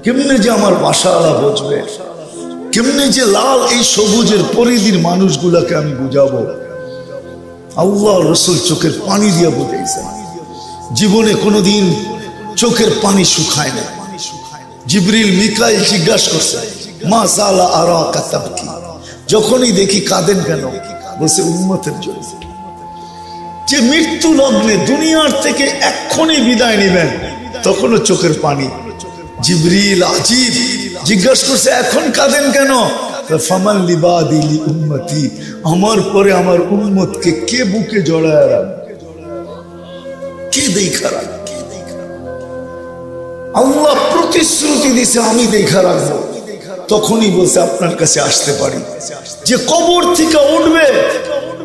কেমনে যে আমার বাসাওয়ালা বুঝবে, কেমনে যে লাল এই সবুজের পরিধির মানুষগুলাকে আমি বুঝাবো। আল্লাহ রসুল চোখের পানি দিয়ে বুঝাইছেন, জীবনে কোনোদিন চোখের পানি শুকায় না। জিবরিল মিকাইল জিজ্ঞাসা করছে, মা জালা আরাকা তাবকি, যখনই দেখি কাঁদেন কেন? বলছে উম্মতের জন্য। যে মৃত্যু লগ্নে দুনিয়ার থেকে এক্ষুনি বিদায় নেবেন, তখনও চোখের পানি। জিবরিল আজীব জিজ্ঞাসা করছে, এখন কাঁদেন কেন? ফামান লিবাদি লি উম্মতি, আমার পরে আমার উম্মতকে কে বুকে জড়ায় রাখবে, কে দেখা রাখবে? আল্লাহ প্রতিশ্রুতি দিছে আমি দেখা রাখবো। তখনই বলছে আপনার কাছে আসতে পারি। যে কবর থেকে উঠবে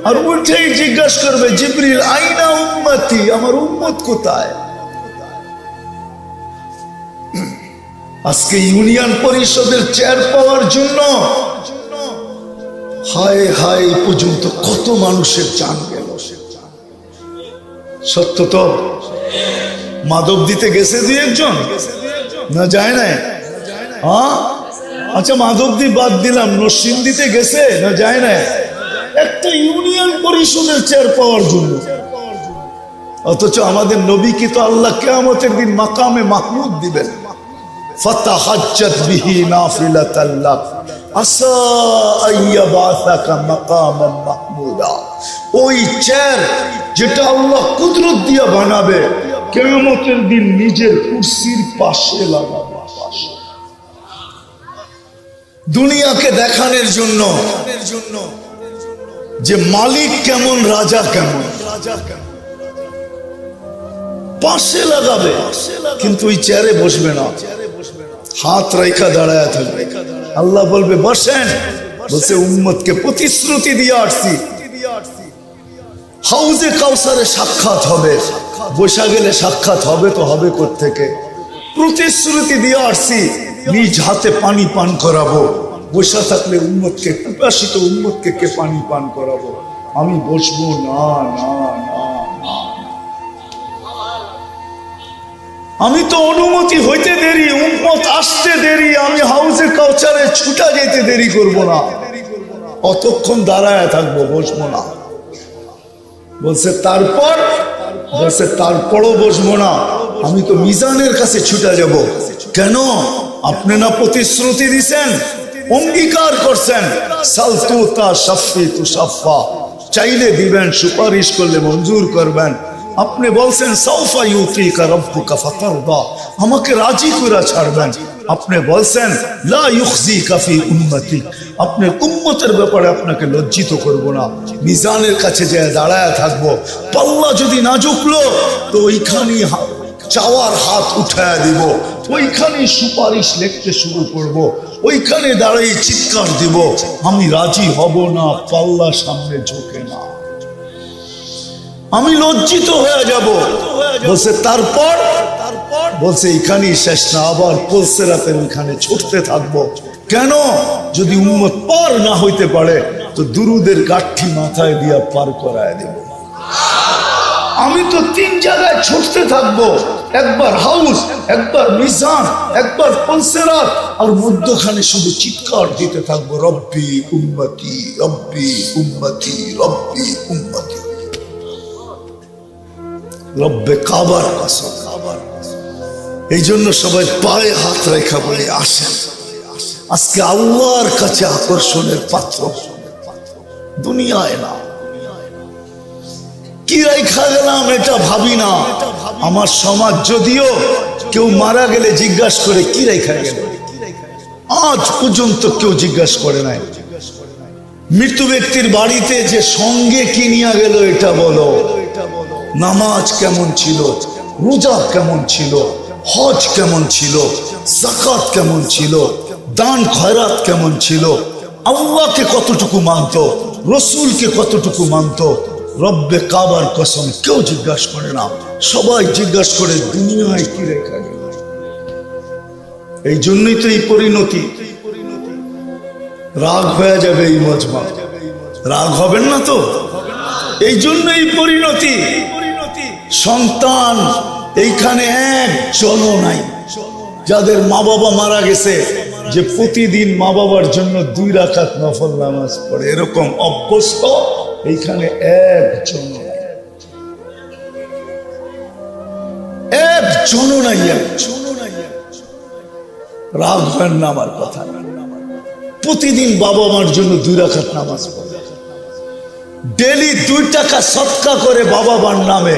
আর উঠেই জিজ্ঞাসা করবে, জিবরিল আইনা উম্মতি, আমার উম্মত কোথায়? আজকে ইউনিয়ন পরিষদের চেয়ার পাওয়ার জন্য হায় হায় পর্যন্ত কত মানুষের জান গেল। সত্য তো? মাদক দিতে গেছে দুই একজন, না যায় না? হ্যাঁ, আচ্ছা মাদক দিয়ে বাদ দিলাম, নসিন দিতে গেছে, না যায় না? একটা ইউনিয়ন পরিষদের চেয়ার পাওয়ার জন্য। অথচ আমাদের নবীকে তো আল্লাহ কিয়ামতের দিন মাকামে মাহমুদ দিবেন। ফাতাহাজ্জাত বিহি নাফিলাতাল লাক আসা আইয়াবাসাকা মাকামান মাহমুদা। ওই চেয়ার যেটা আল্লাহ কুদরত দিয়া বানাবে, কিয়ামতের দিন নিজের কুরসির পাশে লাগাবে। দুনিয়াকে দেখানোর জন্য যে মালিক কেমন, রাজা কেমন, পাশে লাগাবে, কিন্তু ওই চেয়ারে বসবে না, হাত রেখা দাঁড়ায় থাকবে। আল্লাহ বলবে বসেন, বলছে উম্মতকে প্রতিশ্রুতি দিয়ে আসছি, হাউজে কাউসারে সাক্ষাৎ হবে। বসা গেলে সাক্ষাৎ হবে তো হবে কোত্থেকে? প্রতিশ্রুতি দিয়ে আসছি, নিজ হাতে পানি পান করাবো। বসা থাকলে উম্মতকে, পিপাসিত উম্মতকে কে পানি পান করাবো? আমি বসবো না, না, না, না। আমি তো অনুমতি হইতে দেরি, উম্মত আসতে দেরি, আমি হাউজে কাউসারে ছুটা যেতে দেরি করব না, অতক্ষণ দাঁড়ায় থাকবো, বসবো না। বলছে তারপর, বলছে তারপরও বসবো না, আমি তো মিজানের কাছে ছুটা যাব। কেন? আপনি না প্রতিশ্রুতি দিছেন, অঙ্গীকার করছেন, সালতুতা শাফি তুসাফা, চাইলে দিবেন, সুপারিশ করলে মঞ্জুর করবেন। আপনি বলছেন সাউফা ইউতিকা রাব্বুকা ফাতারদা, আমাকে রাজি করে ছাড়বেন। আপনি বলছেন লা ইউখজিকা ফি উম্মতি, আপনার উম্মতের ব্যাপারে আপনাকে লজ্জিত করব না। মিজানের কাছে যে দাঁড়ায় থাকবো, পাল্লা যদি না ঝুঁকলো তো ওইখানেই চাওয়ার হাত উঠায় দিব, ওইখানে সুপারিশ লিখতে শুরু করব, ওইখানে দাঁড়িয়ে চিৎকার দিব, আমি রাজি হব না, পাল্লা সামনে ঝুঁকে না, আমি লজ্জিত হয়ে যাব। বলছে তারপর, বলছে এখানেই শেষ না, আবার পলসে রাতের ওইখানে ছুটতে থাকবো। কেন? যদি উম্মত পার না হইতে পারে তো দুরুদের গাঠি মাথায় দিয়া পার করায় দেব। আমি তো 3 জায়গায় ছুটতে থাকবো, একবার হাউস, একবার মিজান, একবার পলসেরাত, আর মধ্যখানে শুধু চিৎকার দিতে থাকবো, রব্বি উম্মতি, রব্বি উম্মতি, রব্বি উম্মতি। রব্বে কাবার কসম। এই জন্য সবাই পায়ে হাত রেখা বলে আসেন, আজকে আল্লাহর কাছে আকর্ষণের পাত্র, দুনিয়ায় না। কি রেখা গেলাম এটা ভাবি না। আমার সমাজ যদিও কেউ মারা গেলে জিজ্ঞাসা করে কি রেখা গেল, আজ পর্যন্ত কেউ জিজ্ঞাসা করে নাই। মৃত্যু ব্যক্তির বাড়িতে যে সঙ্গে কি নিয়ে গেল এটা বলো, নামাজ কেমন ছিল, রোজা কেমন ছিল, হজ কেমন ছিল, যাকাত কেমন ছিল, দান খয়রাত কেমন ছিল, আল্লাহকে কতটুকু মানত, রসুলকে কতটুকু মানত। রব্বে কাবার কসম কেউ জিজ্ঞাসা করে না, সবাই জিজ্ঞাসা করে দুনিয়ায় কি রেখা গেল। এই জন্যই তো এই পরিণতি। রাগ হয়ে যাবে এই মজমা, রাগ হবেন না তো? এই জন্য এই পরিণতি। সন্তান এইখানে একজনও নাই যাদের মা বাবা মারা গেছে, যে প্রতিদিন মা বাবার জন্য 2 রাকাত নফল নামাজ পড়ে, এরকম অভ্যস্ত এইখানে একজনও নাই। রাগ হয় না আমার কথা। প্রতিদিন বাবা মার জন্য 2 রাকাত নামাজ পড়ে, ডেলি 2 টাকা সদকা করে বাবা মার নামে,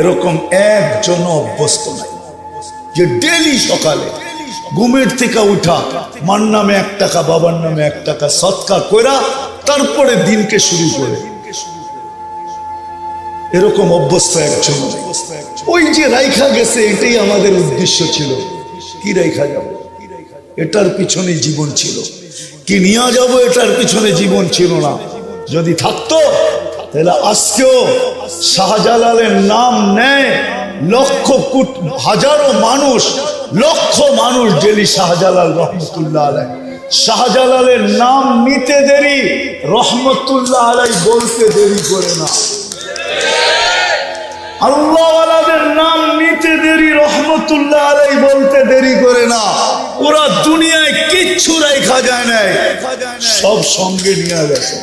এরকম একজন অভ্যস্ত নাই যে ডেলি সকালে ঘুমের থেকে উঠা মার নামে 1 টাকা বাবার নামে 1 টাকা সদকা করা তারপরে দিনকে শুরু করে। এরকম অভ্যস্ত একজন। ওই যে রাইখা গেছে, এটাই আমাদের উদ্দেশ্য ছিল। কি রাইখা যাব, এটার পিছনে জীবন ছিল। কি নিয়ে যাব, এটার পিছনে জীবন ছিল না। যদি থাকতো তাহলে আজকেও শাহজালালের নাম নেয় হাজারো মানুষ, লক্ষ মানুষ ডেলি শাহজালাল রহমতুল্লাহ আলাইহি। শাহজালালের নাম নিতে দেরি, রহমতুল্লাহ আলাইহি বলতে দেরি করে না। আল্লাহওয়ালাদের নাম নিতে দেরি, রহমতুল্লাহ আলাইহি বলতে দেরি করে না। ওরা দুনিয়ায় কিচ্ছু রাইখা যায় নাই, সব সঙ্গে নিয়ে গেছে।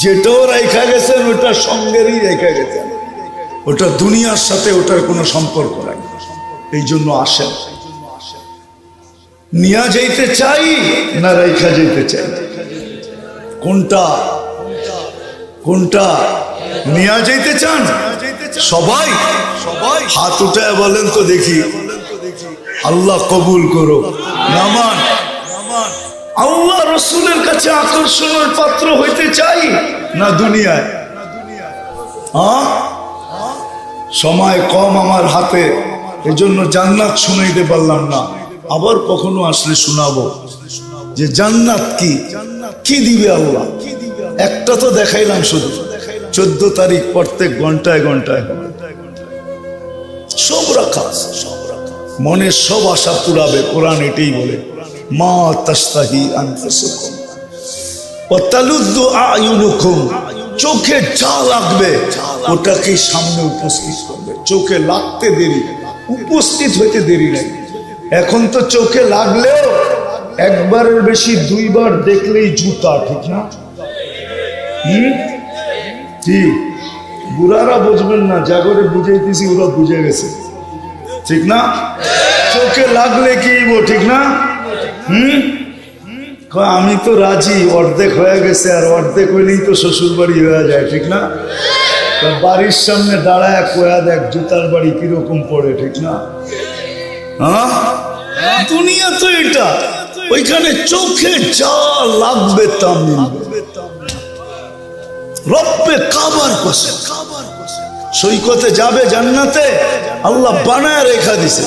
যেটাও রাইখা গেছেন ওটা সঙ্গেরই রেখা গেছেন, ওটা দুনিয়ার সাথে ওটার কোনো সম্পর্ক নাই। এই জন্য আসেন, নিয়ে যাইতে চাই না রাইখা যেতে চাই? কোনটা কোনটা নিয়ে যাইতে চান? সবাই সবাই হাত উঠায় বলেন তো দেখি। আল্লাহ কবুল করো। নামান আল্লাহ রসুলের কাছে আকর্ষণের পাত্র হইতে চাই না দুনিয়ায়? সময় কম আমার হাতে, এজন্য জান্নাত শুনাইতে পারলাম না। আবার কখনো আসলে শোনাবো যে জান্নাত কি কি দিবে আল্লাহ। একটা তো দেখাইলাম শুধু, 14 তারিখ প্রত্যেক ঘন্টায় ঘন্টায় সব রাখা আছে, মনের সব আশা পুরাবে। কোরআন এটাই বলে, মা তাস্তাহি আনফুসুকুম ওয়া তালুযু আ'য়ুনুকুম। চোখে যা লাগবে ওটাকে সামনে উপস্থিত করবে। চোখে লাগতে দেরি, উপস্থিত হইতে দেরি নাই। এখন তো চোখে লাগলেও একবারের বেশি 2 বার দেখলেই জুতা, ঠিক না? ঠিক, বুড়ারা বুঝবেন না, জাগরে বুঝাইতেছি ওরা বুঝে গেছে, ঠিক না? চোখে লাগলে কি ঠিক না? আমি তো রাজি, অর্ধেক হয়ে গেছে, আর অর্ধেক হইলেই তো শ্বশুর বাড়ি হয়ে যায়, ঠিক না? বাড়ির সামনে দাঁড়ায় কয়া দেখ জুতার বাড়ি কিরকম পড়ে, ঠিক না? দুনিয়া তো এটা, ওইখানে চোখে যা লাগবে তা মিলবে। রব্বে কাবার কসম, সৈকতে যাবে জান্নাতে, আল্লাহ বানায় রেখা দিছে।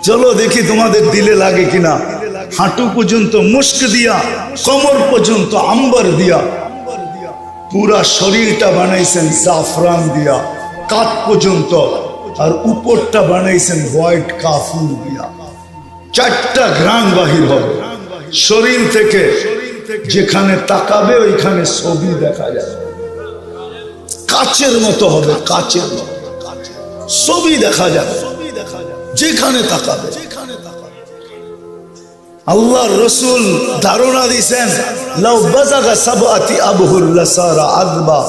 চলো দেখি তোমাদের দিলে লাগে কিনা। হাঁটু পর্যন্ত মুস্ক দিয়া, কোমর পর্যন্ত আম্বার দিয়া, পুরা শরীরটা বানাইছেন জাফরান দিয়া কাত পর্যন্ত, আর উপরটা বানাইছেন হোয়াইট কাফুর দিয়া। 4টা ঘ্রাণ বাহির হবে শরীর থেকে। যেখানে তাকাবে ওইখানে ছবি দেখা যাবে, কাচের মতো হবে, কাচের মতো ছবি দেখা যাবে যেখানে তাকাবে। আল্লাহর রসুল ধারণা দিয়েছেন, লাউ বাযাগা সাবআতি আবহুর লাসারা আযবা।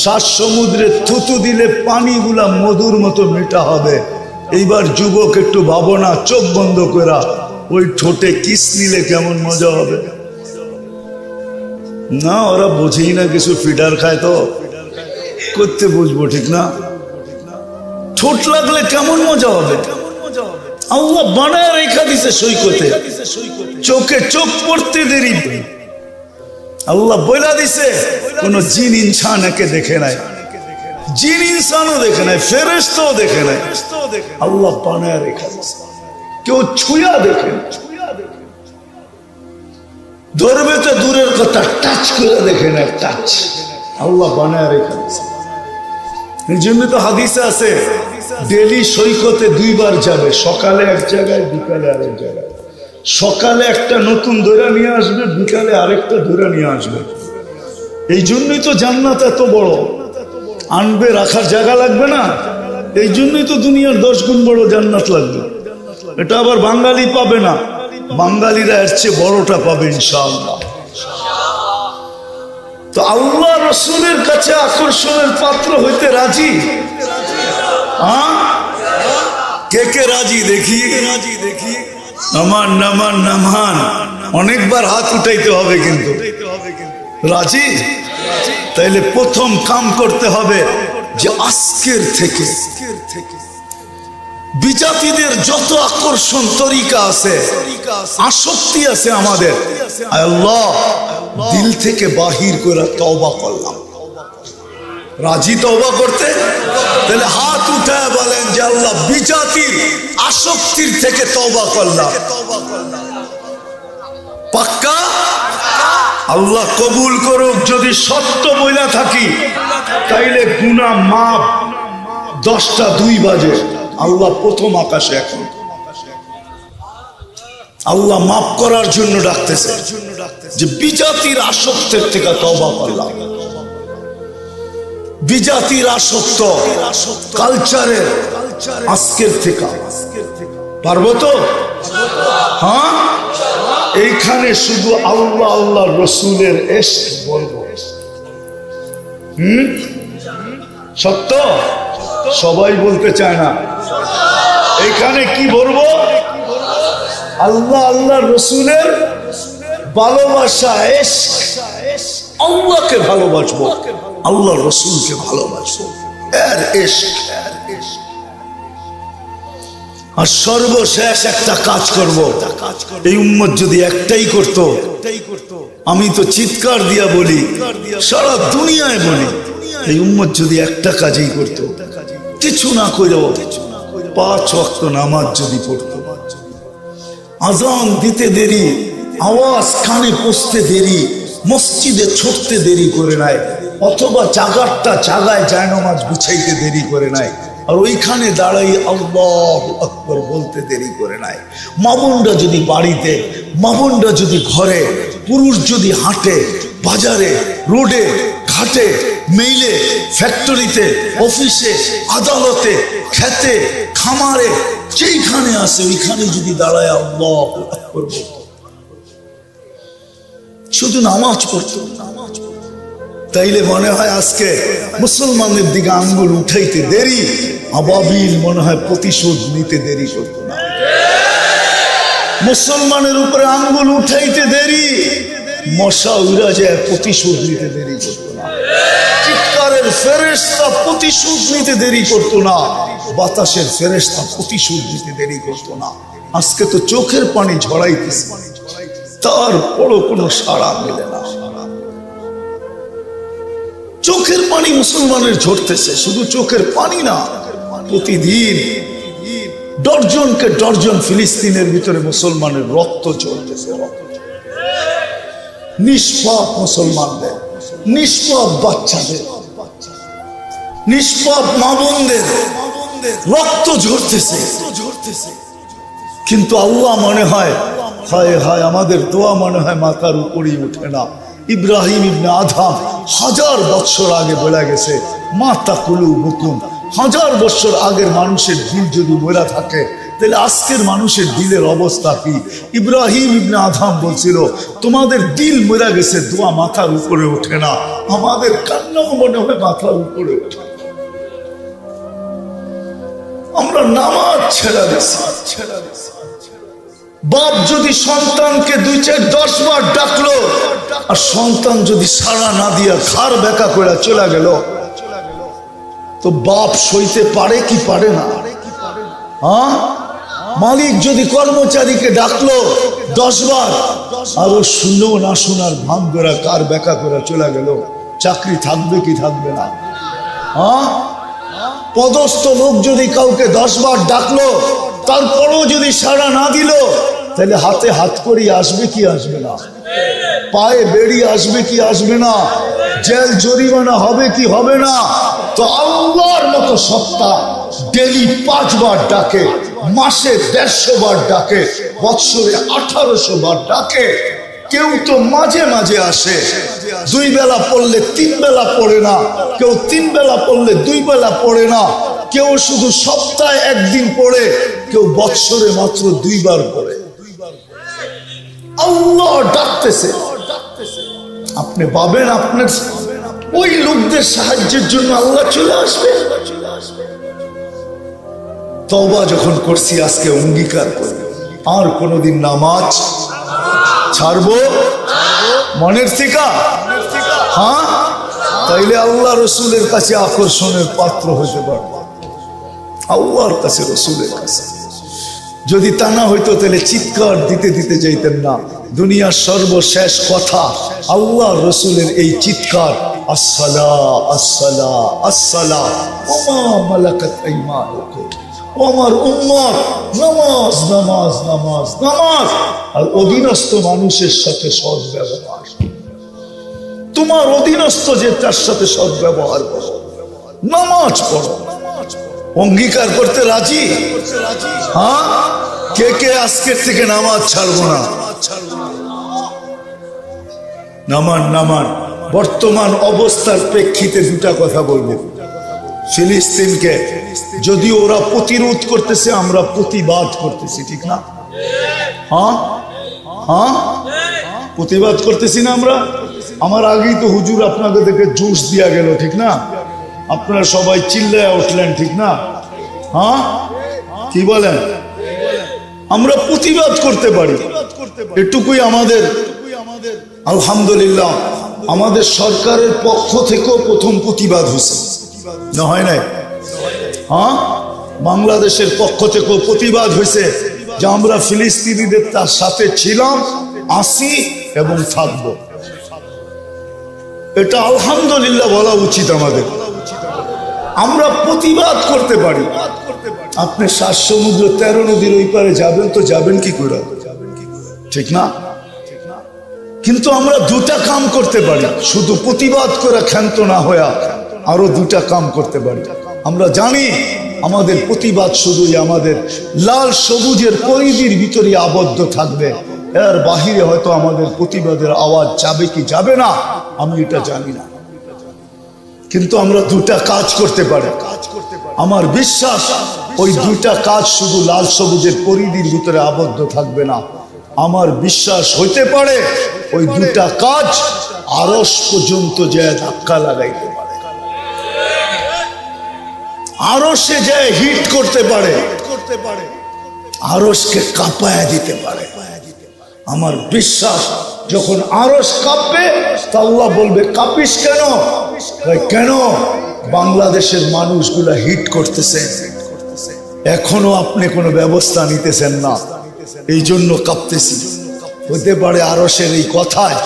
7 সমুদ্রে থুতু দিলে পানিগুলা মধুর মতো মিঠা হবে। এইবার যুবক একটু ভাবো না, চোখ বন্ধ করা ওই ঠোঁটে কিস নিলে কেমন মজা হবে। না, ওরা বোঝেই না কিছু, ফিডার খায় তো করতে বুঝবো, ঠিক না? ঠোঁট লাগলে কেমন মজা হবে। আল্লাহ বানায় রেখা দিছে সৈকতে, চোখে চোখ পড়তে দেরি। আল্লাহ বইলা দিছে কোন জিন ইনসান একে দেখে নাই, জিন ইনসানও দেখে নাই, ফেরেশতাও দেখে নাই। আল্লাহ বানায় রেখা দিছে, কেউ ছুঁয়া দেখে, ধরবে তো দূরের কথা, টাচ করে দেখে না, টাচ। আল্লাহ বানায় রেখা দিছে। এই জন্য তো হাদিসে আছে ডেলি সৈকতে 2 বার যাবে, সকালে এক জায়গায়, বিকালে আরেক জায়গায়। সকালে একটা নতুন দৈরা নিয়ে আসবে, বিকালে আরেকটা দৈরা নিয়ে আসবে। এই জন্যই তো জান্নাত এত বড়, আনবে রাখার জায়গা লাগবে না। এই জন্যই তো দুনিয়ার 10 গুণ বড় জান্নাত লাগবে। এটা আবার বাঙালি পাবে না, বাঙালিরা এর চেয়ে বড়টা পাবে ইনশাআল্লাহ। তো আল্লাহ রসুলের কাছে আকর্ষণের পাত্র হইতে রাজি? কে কে রাজি দেখি? নামান নামান নামান, অনেকবার হাত উঠাইতে হবে কিন্তু। রাজি? তাইলে প্রথম কাম করতে হবে যে আজকের থেকে বিজাতিদের যত আকর্ষণ তরিকা আছে, আসক্তি আছে আমাদের, আল্লাহ দিল থেকে বাহির করে তওবা করলাম। রাজি তওবা করতে? তাহলে হাত উঠায় বলেন যে আল্লাহ বিজাতির আসক্তির থেকে তওবা করলাম। পাক্কা? আল্লাহ কবুল করুক। যদি সত্য বইলা থাকি তাইলে গুনাহ মাপ 10টা 2 বাজে, আল্লাহ প্রথম আকাশে। এখন আল্লাহ মাফ করার জন্য ডাকতেছে যে বিজাতির আসক্তের থেকে তওবা করলাম। বিজাতির আসক্ত কালচারের আজকের থেকে পারবো তো? হ্যাঁ, এইখানে শুধু আল্লাহ আল্লাহ রসুলের ইশক বলবো। সত্য সবাই বলতে চায় না। এইখানে কি বলবো? আল্লাহ আল্লাহ রসুলের ভালোবাসা, ইশক। আল্লাহকে ভালোবাসবো, আল্লাহ রসুলকে ভালোবাসবো, এর ইশক। আর সর্বশেষ একটা কাজ করব। এই উম্মত যদি একটাই করত, আমি তো চিৎকার দিয়া বলি, সারা দুনিয়ায় বলি, এই উম্মত যদি একটা কাজই করত, কিছু না কইরো 5 ওয়াক্ত নামাজ যদি পড়তো, আজান দিতে দেরি, আওয়াজ কানে পৌঁছতে দেরি, মসজিদে ছুটতে দেরি করে নাই, অথবা জাগারটা জাগায় জায়নামাজ বিছাইতে দেরি করে নাই, আর ওইখানে দাঁড়াই আল্লাহু আকবার বলতে দেরি করে নাই। মামুনরা যদি বাড়িতে, মামুনরা যদি ঘরে, পুরুষ যদি হাঁটে, বাজারে, রোডে, ঘাটে, মেইলে, ফ্যাক্টরিতে, অফিসে, আদালতে, খেতে, খামারে, যেইখানে আসে ওইখানে যদি দাঁড়ায় আল্লাহু আকবার বলতো, শুধু নামাজ পড়তো, তাইলে মনে হয় আজকে মুসলমানদের দিকে আঙ্গুল উঠাইতে দেরি, আবাবিল মনে হয় প্রতিশোধ নিতে দেরি করতো না। মুসলমানের উপরে আঙ্গুল উঠাইতে দেরি, মশা উড়া যায় প্রতিশোধ নিতে দেরি করতো না। চিৎকারের ফেরেশতা প্রতিশোধ নিতে দেরি করতো না, বাতাসের ফেরেশতা প্রতিশোধ নিতে দেরি করতো না। আজকে তো চোখের পানি ঝরাইতেছে, তারপরও কোনো সাড়া মেলে না। চোখের পানি মুসলমানের ঝরতেছে, শুধু চোখের পানি না, প্রতিদিন ডর্জনকে ডর্জন ফিলিস্তিনের ভিতরে মুসলমানের রক্ত ঝরতেছে। নিষ্পাপ মুসলমানদের, নিষ্পাপ বাচ্চাদের, নিষ্পাপ মা বোনদের রক্ত ঝরতেছে। কিন্তু আল্লাহ মনে হয়, হায় হায়, আমাদের দোয়া মনে হয় মাথার উপরই উঠে না। ইব্রাহিম ইবনে আদম 1000 বছর আগে বলে গেছে, মা তাকুলু বুকুম। 1000 বছর আগের মানুষের দিল যদি মরা থাকে, তাহলে আজকের মানুষের দিলের অবস্থা কি? ইব্রাহিম ইবনে আদম বলছিল, তোমাদের দিল মরা গেছে, দোয়া মাথার উপরে ওঠে না। আমাদের কান্নাও মনে হয় মাথার উপরে ওঠে। আমরা নামাজ ছেড়ে দিছি। বাপ যদি সন্তানকে 2-4-10 বার ডাকলো, আর সন্তান যদি সাড়া না দিয়া ঘাড় বেঁকা করে চলে গেল, তো বাপ সইতে পারে কি পারে না? হ্যাঁ, মালিক যদি কর্মচারীকে ডাকলো 10 বার, আর ও শুনলেও না শোনার ভান ধরা কার বেঁকা করে চলে গেল, চাকরি থাকবে কি থাকবে না? হ্যাঁ, পদস্থ লোক যদি কাউকে 10 বার ডাকলো, তারপরও যদি সাড়া না দিল, তাহলে হাতে হাত করি আসবে কি আসবে না? পায়ে বেড়ি আসবে কি আসবে না? জেল জরিমানা হবে কি হবে না? তো আল্লাহর মতো সত্তা ডেলি 5 বার ডাকে, মাসে 150 বার ডাকে, বৎসরে 1800 বার ডাকে। কেউ তো মাঝে মাঝে আসে, 2 বেলা পড়লে 3 বেলা পড়ে না, কেউ 3 বেলা পড়লে 2 বেলা পড়ে না। কেউ শুধু সপ্তাহে একদিন পড়ে, কেউ বৎসরে মাত্র 2 বার পড়ে। আল্লাহ ডাকতেছে, আপনি পাবেন আপনার ওই লোকদের সাহায্যের জন্য আল্লাহ চলে আসবে। তওবা যখন করছি আজকে অঙ্গীকার করি আর কোনোদিন নামাজ ছাড়বো মনের থেকে। হ্যাঁ, তাইলে আল্লাহ রসুলের কাছে আকর্ষণের পাত্র হতে পারবো, আল্লাহর কাছে, রসুলের কাছে। যদি তা না হইতো তাহলে চিৎকার দিতে দিতে যাইতেন না। দুনিয়ার সর্বশেষ কথা আল্লাহ রসুলের এই চিৎকার, আসসালা আসসালা আসসালা ওমা মালাকাত আইমানুকুম, ও আমার উম্মত, নামাজ নামাজ নামাজ নামাজ। আর অধীনস্থ মানুষের সাথে সৎ ব্যবহার, তোমার অধীনস্থ যে তার সাথে সৎ ব্যবহার করো, নামাজ পড়ো। অঙ্গীকার করতে রাজি? হ্যাঁ, কে কে আজকের থেকে নামাজ ছাড়বো না? নামান নামান। বর্তমান অবস্থার প্রেক্ষিতে দুটা কথা বলবো। ফিলিস্তিনকে যদিও ওরা প্রতিরোধ করতেছে, আমরা প্রতিবাদ করতেছি, ঠিক না? হ্যাঁ হ্যাঁ, প্রতিবাদ করতেছি না আমরা? আমার আগেই তো হুজুর আপনাদের থেকে জুস দিয়া গেল, ঠিক না? আপনারা সবাই চিল্লায় উঠলেন, ঠিক না? হ্যাঁ, কি বলেন? আমরা প্রতিবাদ করতে পারি, এটুকুই আমাদের। আলহামদুলিল্লাহ, আমাদের সরকারের পক্ষ থেকেও প্রথম প্রতিবাদ হয়েছে, না হয় নাই? হ্যাঁ, বাংলাদেশের পক্ষ থেকেও প্রতিবাদ হয়েছে যে আমরা ফিলিস্তিনিদের তার সাথে ছিলাম, আসি এবং থাকব। এটা আলহামদুলিল্লাহ বলা উচিত আমাদের। আমরা প্রতিবাদ করতে পারি। আপনি 7 সমুদ্র 13 নদীর ওই পারে যাবেন তো যাবেন কি করে, ঠিক না? কিন্তু আমরা দুটা কাম করতে পারি, শুধু প্রতিবাদ করে ক্ষান্ত না হয়ে আরো দুটা কাম করতে পারি। আমরা জানি আমাদের প্রতিবাদ শুধুই আমাদের লাল সবুজের পরিধির ভিতরে আবদ্ধ থাকবে, এর বাহিরে হয়তো আমাদের প্রতিবাদের আওয়াজ যাবে কি যাবে না আমি এটা জানি না। কিন্তু আমরা দুটা কাজ করতে পারি। আমার বিশ্বাস ওই দুইটা কাজ শুধু লাল সবুজের পরিধির ভিতরে আবদ্ধ থাকবে না। আমার বিশ্বাস হইতে পারে ওই দুটা কাজ আরশ পর্যন্ত যায় ধাক্কা লাগাইতে পারে, আরশে যায় হিট করতে পারে, আরশকে কাঁপায়া দিতে পারে। আমার বিশ্বাস যখন আরশ কাঁপবে তা আল্লাহ বলবে কাঁপিস কেন? কেন? বাংলাদেশের মানুষগুলা হিট করতেছে, এখনো আপনি কোনো ব্যবস্থা নিতেছেন না, এই জন্য কাঁপতেছি। হতে পারে আরশের এই কথায়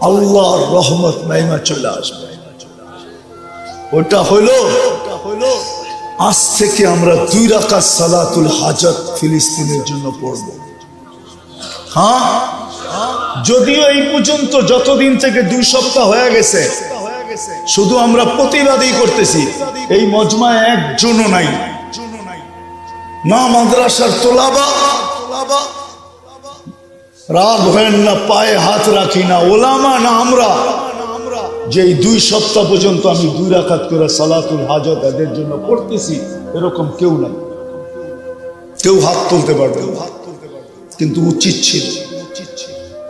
আল্লাহর রহমত নাইমা চলে আসবে। ওটা হলো আজ থেকে আমরা 2 রাকাত সালাতুল হাজত ফিলিস্তিনের জন্য পড়ব। হ্যাঁ, যদিও এই পর্যন্ত যতদিন থেকে 2 সপ্তাহ হয়ে গেছে শুধু আমরা প্রতিবাদই করতেছি, এই মজমায় একজনও নাই, না মাদ্রাসার তোলাবা, রাগ হয় না, পায়ে হাত রাখি না ওলামা, না আমরা, যে এই 2 সপ্তাহ পর্যন্ত আমি 2 রাকাত করে সালাতুল হাজত এদের জন্য পড়তেছি, এরকম কেউ নাই, কেউ হাত তুলতে পারবে। কিন্তু উচিত ছিল,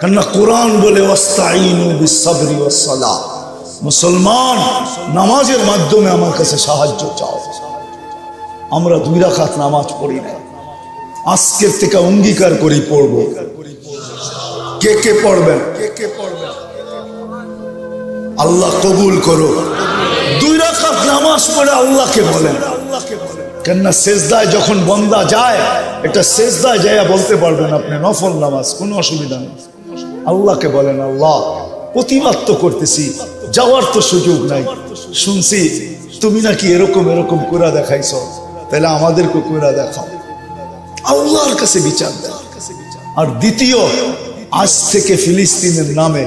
কেননা কোরআন বলে ওয়াস্তাঈনু বিসসাবরি ওয়াসসালাহ, মুসলমান নামাজের মাধ্যমে আমার কাছে সাহায্য চাও। আমরা 2 রাকাত নামাজ পড়ি না, আজকের থেকে অঙ্গীকার করি পড়ব। কে কে পড়বেন? আল্লাহ কবুল করো। 2 রাকাত নামাজ পড়ে আল্লাহকে বলেন, কেননা সেজদায় যখন বান্দা যায়, এটা সেজদায় যায় বলতে পারবেন আপনি নফল নামাজ, কোনো অসুবিধা নেই। আল্লাহকে বলেন আল্লাহ প্রতিবাদ তো করতেছি, যাওয়ার তো সুযোগ নাই, শুনছি তুমি নাকি এরকম এরকম করে দেখাইছ, তাহলে আমাদেরকে করে দেখাও। আল্লাহর কাছে বিচার দেন। আর দ্বিতীয়, আজ থেকে ফিলিস্তিনের নামে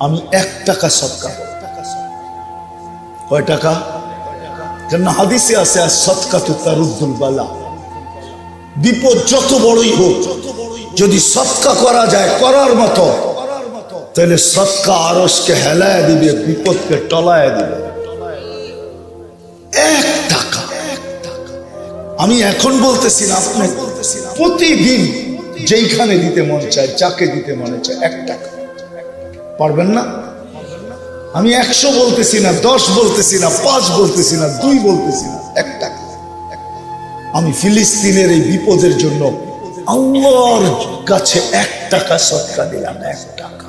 আমি 1 টাকা সদকা। কয় টাকা? কেননা হাদিসে আছে সদকাতু তারুদ্দুল বালা, বিপদ যত বড়ই হোক যদি সদকা করা যায় করার মতো, তাহলে সদকা আরশকে হেলায় দিবে, বিপদকে টলায় দিবে। 1 টাকা, আমি এখন বলতেছি না, আপনি প্রতিদিন যেইখানে দিতে মন চায়, যাকে দিতে মনে চায় 1 টাকা, পারবেন না? আমি 100 বলতেছি না, 10 বলতেছি না, 5 বলতেছি না, 2 বলতেছি না, 1 টাকা। আমি ফিলিস্তিনের এই বিপদের জন্য আল্লাহর কাছে 1 টাকা সদকা দিলাম, 1 টাকা।